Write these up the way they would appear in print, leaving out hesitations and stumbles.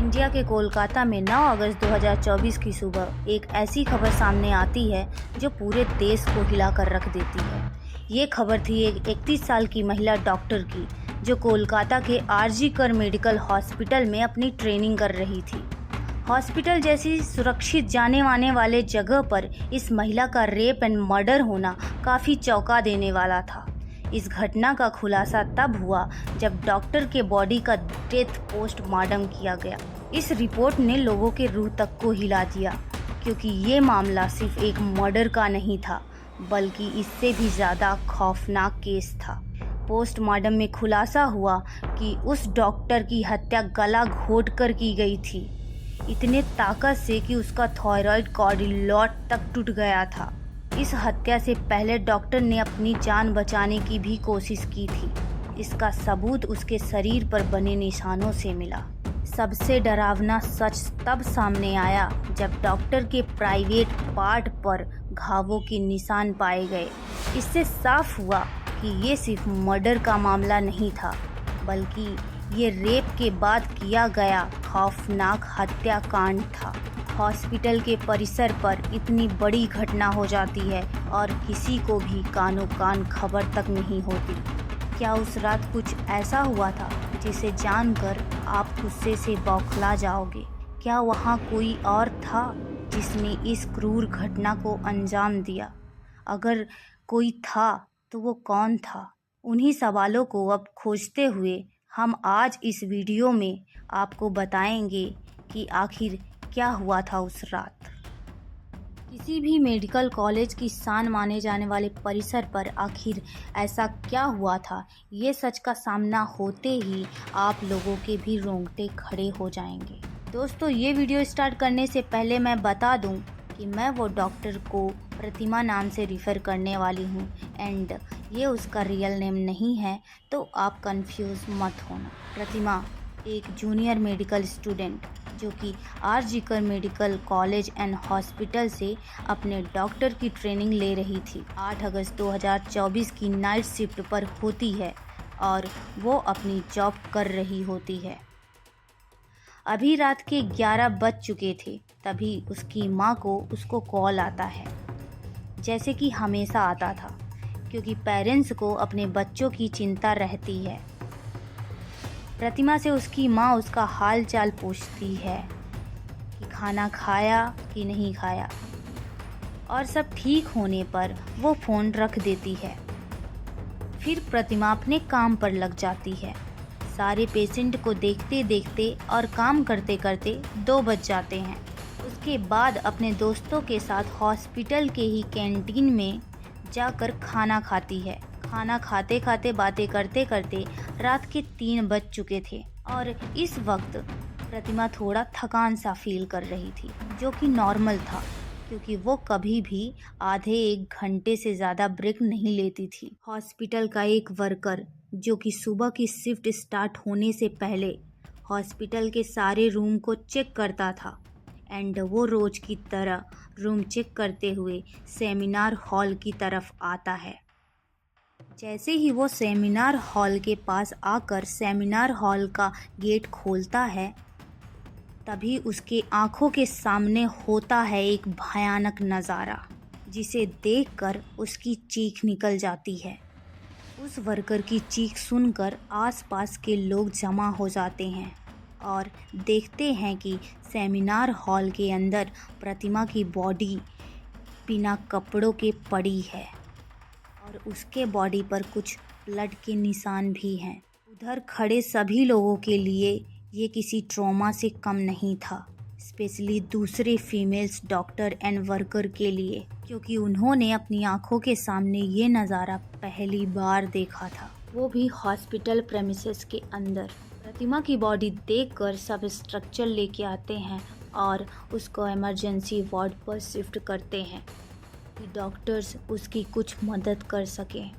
India के कोलकाता में 9 अगस्त 2024 की सुबह एक ऐसी खबर सामने आती है जो पूरे देश को हिलाकर रख देती है। ये खबर थी एक 31 साल की महिला डॉक्टर की जो कोलकाता के आरजी कर मेडिकल हॉस्पिटल में अपनी ट्रेनिंग कर रही थी। हॉस्पिटल जैसी सुरक्षित जाने माने वाले जगह पर इस महिला का रेप एंड मर्डर होना काफ़ी चौंका देने वाला था। इस घटना का खुलासा तब हुआ जब डॉक्टर के बॉडी का डेथ पोस्टमार्टम किया गया। इस रिपोर्ट ने लोगों के रूह तक को हिला दिया, क्योंकि ये मामला सिर्फ एक मर्डर का नहीं था बल्कि इससे भी ज़्यादा खौफनाक केस था। पोस्टमार्टम में खुलासा हुआ कि उस डॉक्टर की हत्या गला घोंटकर की गई थी, इतने ताकत से कि उसका थायराइड कॉर्डिलॉट तक टूट गया था। इस हत्या से पहले डॉक्टर ने अपनी जान बचाने की भी कोशिश की थी। इसका सबूत उसके शरीर पर बने निशानों से मिला। सबसे डरावना सच तब सामने आया जब डॉक्टर के प्राइवेट पार्ट पर घावों के निशान पाए गए। इससे साफ हुआ कि ये सिर्फ मर्डर का मामला नहीं था, बल्कि ये रेप के बाद किया गया खौफनाक हत्याकांड था। हॉस्पिटल के परिसर पर इतनी बड़ी घटना हो जाती है और किसी को भी कानो कान खबर तक नहीं होती। क्या उस रात कुछ ऐसा हुआ था जिसे जानकर आप गुस्से से बौखला जाओगे? क्या वहाँ कोई और था जिसने इस क्रूर घटना को अंजाम दिया? अगर कोई था तो वो कौन था? उन्हीं सवालों को अब खोजते हुए हम आज इस वीडियो में आपको बताएंगे कि आखिर क्या हुआ था उस रात। किसी भी मेडिकल कॉलेज की शान माने जाने वाले परिसर पर आखिर ऐसा क्या हुआ था, ये सच का सामना होते ही आप लोगों के भी रोंगटे खड़े हो जाएंगे। दोस्तों, ये वीडियो स्टार्ट करने से पहले मैं बता दूं कि मैं वो डॉक्टर को प्रतिमा नाम से रिफ़र करने वाली हूँ एंड ये उसका रियल नेम नहीं है, तो आप कंफ्यूज मत होना। प्रतिमा एक जूनियर मेडिकल स्टूडेंट जो कि आरजी कर मेडिकल कॉलेज एंड हॉस्पिटल से अपने डॉक्टर की ट्रेनिंग ले रही थी। 8 अगस्त 2024 की नाइट शिफ्ट पर होती है और वो अपनी जॉब कर रही होती है। अभी रात के 11 बज चुके थे, तभी उसकी माँ को उसको कॉल आता है, जैसे कि हमेशा आता था, क्योंकि पेरेंट्स को अपने बच्चों की चिंता रहती है। प्रतिमा से उसकी माँ उसका हाल चाल पूछती है कि खाना खाया कि नहीं खाया, और सब ठीक होने पर वो फ़ोन रख देती है। फिर प्रतिमा अपने काम पर लग जाती है। सारे पेशेंट को देखते देखते और काम करते करते 2 बज जाते हैं। उसके बाद अपने दोस्तों के साथ हॉस्पिटल के ही कैंटीन में जाकर खाना खाती है। खाना खाते खाते बातें करते करते रात के 3 बज चुके थे और इस वक्त प्रतिमा थोड़ा थकान सा फील कर रही थी, जो कि नॉर्मल था, क्योंकि वो कभी भी आधे 1 घंटे से ज़्यादा ब्रेक नहीं लेती थी। हॉस्पिटल का एक वर्कर जो कि सुबह की शिफ्ट स्टार्ट होने से पहले हॉस्पिटल के सारे रूम को चेक करता था एंड वो रोज़ की तरह रूम चेक करते हुए सेमिनार हॉल की तरफ आता है। जैसे ही वो सेमिनार हॉल के पास आकर सेमिनार हॉल का गेट खोलता है, तभी उसके आंखों के सामने होता है एक भयानक नज़ारा, जिसे देखकर उसकी चीख निकल जाती है। उस वर्कर की चीख सुनकर आसपास के लोग जमा हो जाते हैं और देखते हैं कि सेमिनार हॉल के अंदर प्रतिमा की बॉडी बिना कपड़ों के पड़ी है और उसके बॉडी पर कुछ ब्लड के निशान भी हैं। उधर खड़े सभी लोगों के लिए ये किसी ट्रॉमा से कम नहीं था, स्पेशली दूसरे फीमेल्स डॉक्टर एंड वर्कर के लिए, क्योंकि उन्होंने अपनी आंखों के सामने ये नज़ारा पहली बार देखा था, वो भी हॉस्पिटल प्रेमिसेस के अंदर। प्रतिमा की बॉडी देखकर सब स्ट्रक्चर लेके आते हैं और उसको इमरजेंसी वार्ड पर शिफ्ट करते हैं कि डॉक्टर्स उसकी कुछ मदद कर सकें।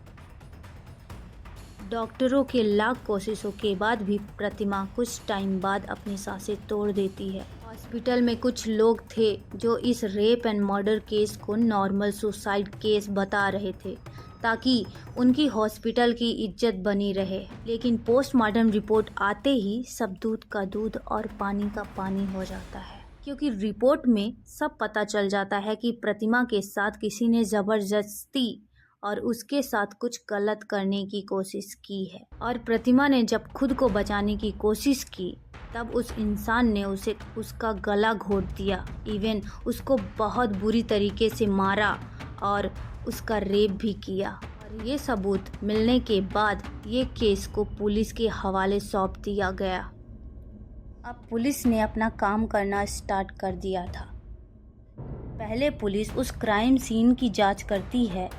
डॉक्टरों के लाख कोशिशों के बाद भी प्रतिमा कुछ टाइम बाद अपनी सांसें तोड़ देती है। हॉस्पिटल में कुछ लोग थे जो इस रेप एंड मर्डर केस को नॉर्मल सुसाइड केस बता रहे थे, ताकि उनकी हॉस्पिटल की इज्जत बनी रहे। लेकिन पोस्टमार्टम रिपोर्ट आते ही सब दूध का दूध और पानी का पानी हो जाता है, क्योंकि रिपोर्ट में सब पता चल जाता है कि प्रतिमा के साथ किसी ने ज़बरदस्ती और उसके साथ कुछ गलत करने की कोशिश की है। और प्रतिमा ने जब खुद को बचाने की कोशिश की तब उस इंसान ने उसे उसका गला घोट दिया, इवन उसको बहुत बुरी तरीके से मारा और उसका रेप भी किया। और ये सबूत मिलने के बाद ये केस को पुलिस के हवाले सौंप दिया गया। अब पुलिस ने अपना काम करना स्टार्ट कर दिया था। पहले पुलिस उस क्राइम सीन की जांच करती है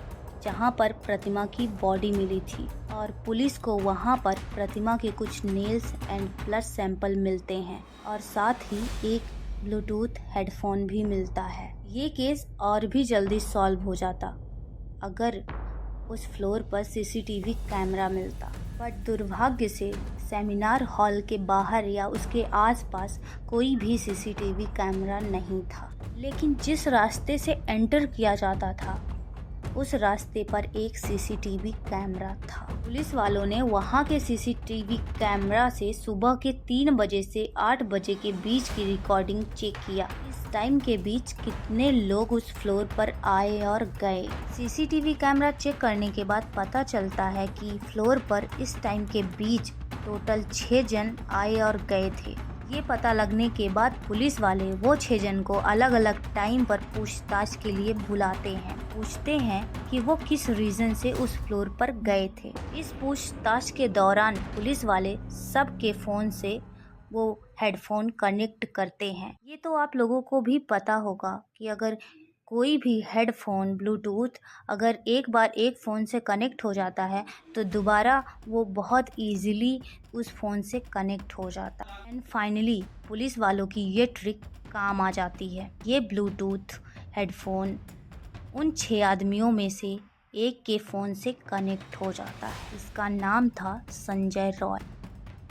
जहां पर प्रतिमा की बॉडी मिली थी, और पुलिस को वहां पर प्रतिमा के कुछ नेल्स एंड ब्लड सैंपल मिलते हैं और साथ ही एक ब्लूटूथ हेडफोन भी मिलता है। ये केस और भी जल्दी सॉल्व हो जाता अगर उस फ्लोर पर सीसीटीवी कैमरा मिलता, बट दुर्भाग्य से सेमिनार हॉल के बाहर या उसके आसपास कोई भी सीसीटीवी कैमरा नहीं था। लेकिन जिस रास्ते से एंटर किया जाता था उस रास्ते पर एक सीसीटीवी कैमरा था। पुलिस वालों ने वहां के सीसीटीवी कैमरा से सुबह के 3 बजे से 8 बजे के बीच की रिकॉर्डिंग चेक किया। इस टाइम के बीच कितने लोग उस फ्लोर पर आए और गए। सीसीटीवी कैमरा चेक करने के बाद पता चलता है कि फ्लोर पर इस टाइम के बीच टोटल 6 जन आए और गए थे। ये पता लगने के बाद पुलिस वाले वो 6 जन को अलग अलग टाइम पर पूछताछ के लिए बुलाते हैं। पूछते हैं कि वो किस रीज़न से उस फ्लोर पर गए थे। इस पूछताछ के दौरान पुलिस वाले सबके फ़ोन से वो हेडफोन कनेक्ट करते हैं। ये तो आप लोगों को भी पता होगा कि अगर कोई भी हेडफोन ब्लूटूथ अगर एक बार एक फ़ोन से कनेक्ट हो जाता है तो दोबारा वो बहुत इजीली उस फ़ोन से कनेक्ट हो जाता है। एंड फाइनली पुलिस वालों की ये ट्रिक काम आ जाती है। ये ब्लूटूथ हेडफोन उन 6 आदमियों में से एक के फ़ोन से कनेक्ट हो जाता है। इसका नाम था संजय रॉय।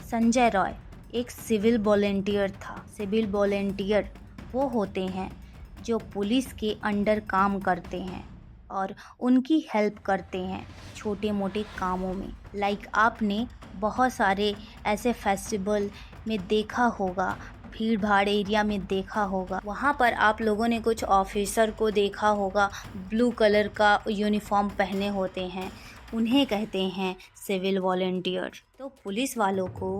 संजय रॉय एक सिविल वॉलेंटियर था। सिविल वॉलेंटियर वो होते हैं जो पुलिस के अंडर काम करते हैं और उनकी हेल्प करते हैं छोटे मोटे कामों में। लाइक आपने बहुत सारे ऐसे फेस्टिवल में देखा होगा, भीड़ भाड़ एरिया में देखा होगा, वहाँ पर आप लोगों ने कुछ ऑफिसर को देखा होगा ब्लू कलर का यूनिफॉर्म पहने होते हैं, उन्हें कहते हैं सिविल वॉलेंटियर। तो पुलिस वालों को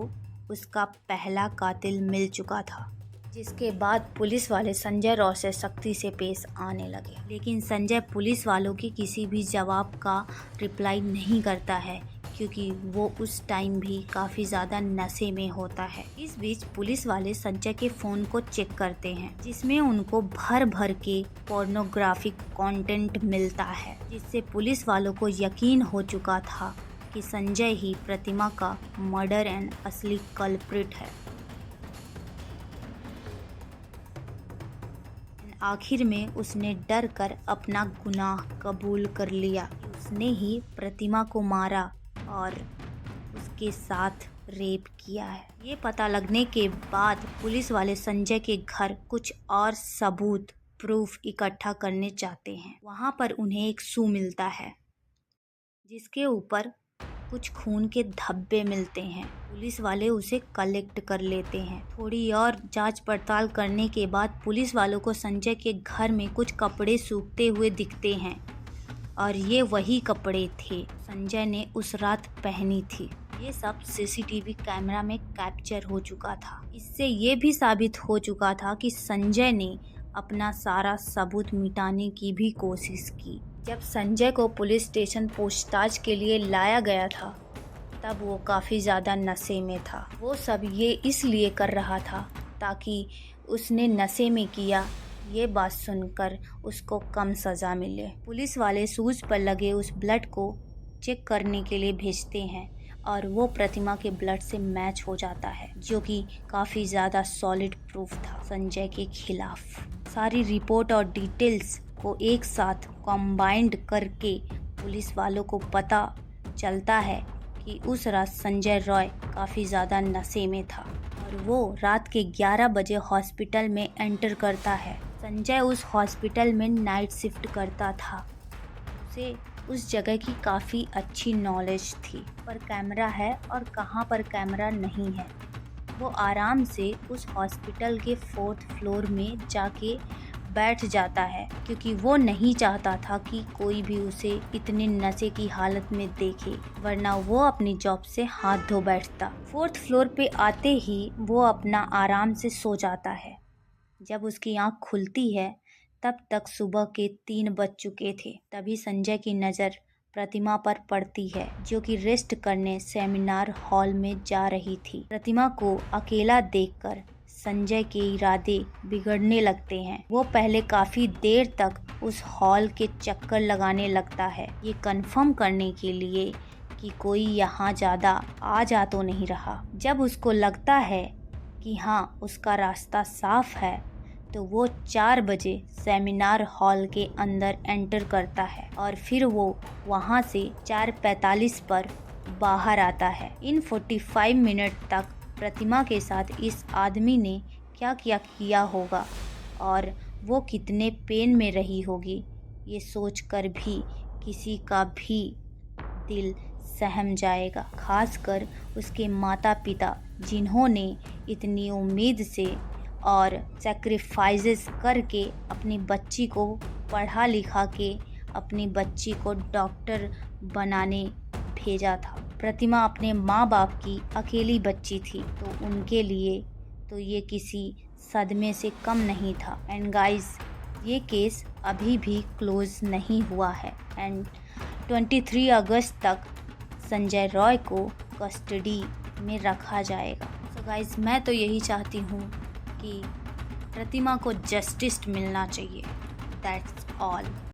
उसका पहला कातिल मिल चुका था, जिसके बाद पुलिस वाले संजय रॉय से सख्ती से पेश आने लगे। लेकिन संजय पुलिस वालों की किसी भी जवाब का रिप्लाई नहीं करता है, क्योंकि वो उस टाइम भी काफ़ी ज़्यादा नशे में होता है। इस बीच पुलिस वाले संजय के फ़ोन को चेक करते हैं, जिसमें उनको भर भर के पोर्नोग्राफिक कंटेंट मिलता है, जिससे पुलिस वालों को यकीन हो चुका था कि संजय ही प्रतिमा का मर्डर एंड असली कल्प्रिट है। आखिर में उसने डर कर अपना गुनाह कबूल कर लिया। उसने ही प्रतिमा को मारा और उसके साथ रेप किया है। ये पता लगने के बाद पुलिस वाले संजय के घर कुछ और सबूत प्रूफ इकट्ठा करने चाहते हैं। वहाँ पर उन्हें एक शू मिलता है जिसके ऊपर कुछ खून के धब्बे मिलते हैं। पुलिस वाले उसे कलेक्ट कर लेते हैं। थोड़ी और जांच पड़ताल करने के बाद पुलिस वालों को संजय के घर में कुछ कपड़े सूखते हुए दिखते हैं, और ये वही कपड़े थे संजय ने उस रात पहनी थी। ये सब सीसीटीवी कैमरा में कैप्चर हो चुका था। इससे ये भी साबित हो चुका था कि संजय ने अपना सारा सबूत मिटाने की भी कोशिश की। जब संजय को पुलिस स्टेशन पूछताछ के लिए लाया गया था तब वो काफ़ी ज़्यादा नशे में था। वो सब ये इसलिए कर रहा था ताकि उसने नशे में किया ये बात सुनकर उसको कम सज़ा मिले। पुलिस वाले शूज़ पर लगे उस ब्लड को चेक करने के लिए भेजते हैं और वो प्रतिमा के ब्लड से मैच हो जाता है, जो कि काफ़ी ज़्यादा सॉलिड प्रूफ था संजय के खिलाफ। सारी रिपोर्ट और डिटेल्स को एक साथ कंबाइंड करके पुलिस वालों को पता चलता है कि उस रात संजय रॉय काफ़ी ज़्यादा नशे में था और वो रात के 11 बजे हॉस्पिटल में एंटर करता है। संजय उस हॉस्पिटल में नाइट शिफ्ट करता था। उसे उस जगह की काफ़ी अच्छी नॉलेज थी, पर कैमरा है और कहाँ पर कैमरा नहीं है। वो आराम से उस हॉस्पिटल के 4th फ्लोर में जाके बैठ जाता है, क्योंकि वो नहीं चाहता था कि कोई भी उसे इतने नशे की हालत में देखे, वरना वो अपनी जॉब से हाथ धो बैठता। 4th फ्लोर पे आते ही वो अपना आराम से सो जाता है। जब उसकी आंख खुलती है तब तक सुबह के 3 बज चुके थे। तभी संजय की नज़र प्रतिमा पर पड़ती है, जो कि रेस्ट करने सेमिनार हॉल में जा रही थी। प्रतिमा को अकेला देखकर संजय के इरादे बिगड़ने लगते हैं। वो पहले काफी देर तक उस हॉल के चक्कर लगाने लगता है, ये कंफर्म करने के लिए कि कोई यहाँ ज़्यादा आ जा तो नहीं रहा। जब उसको लगता है कि हाँ उसका रास्ता साफ है, तो वो 4 बजे सेमिनार हॉल के अंदर एंटर करता है और फिर वो वहाँ से 4:45 पर बाहर आता है। इन 45 मिनट तक प्रतिमा के साथ इस आदमी ने क्या क्या किया होगा और वो कितने पेन में रही होगी, ये सोचकर भी किसी का भी दिल सहम जाएगा, खासकर उसके माता पिता, जिन्होंने इतनी उम्मीद से और सैक्रिफाइसेस करके अपनी बच्ची को पढ़ा लिखा के अपनी बच्ची को डॉक्टर बनाने भेजा था। प्रतिमा अपने माँ बाप की अकेली बच्ची थी, तो उनके लिए तो ये किसी सदमे से कम नहीं था। एंड गाइस, ये केस अभी भी क्लोज नहीं हुआ है एंड 23 अगस्त तक संजय रॉय को कस्टडी में रखा जाएगा। सो गाइस, मैं तो यही चाहती हूँ कि प्रतिमा को जस्टिस मिलना चाहिए। That's all.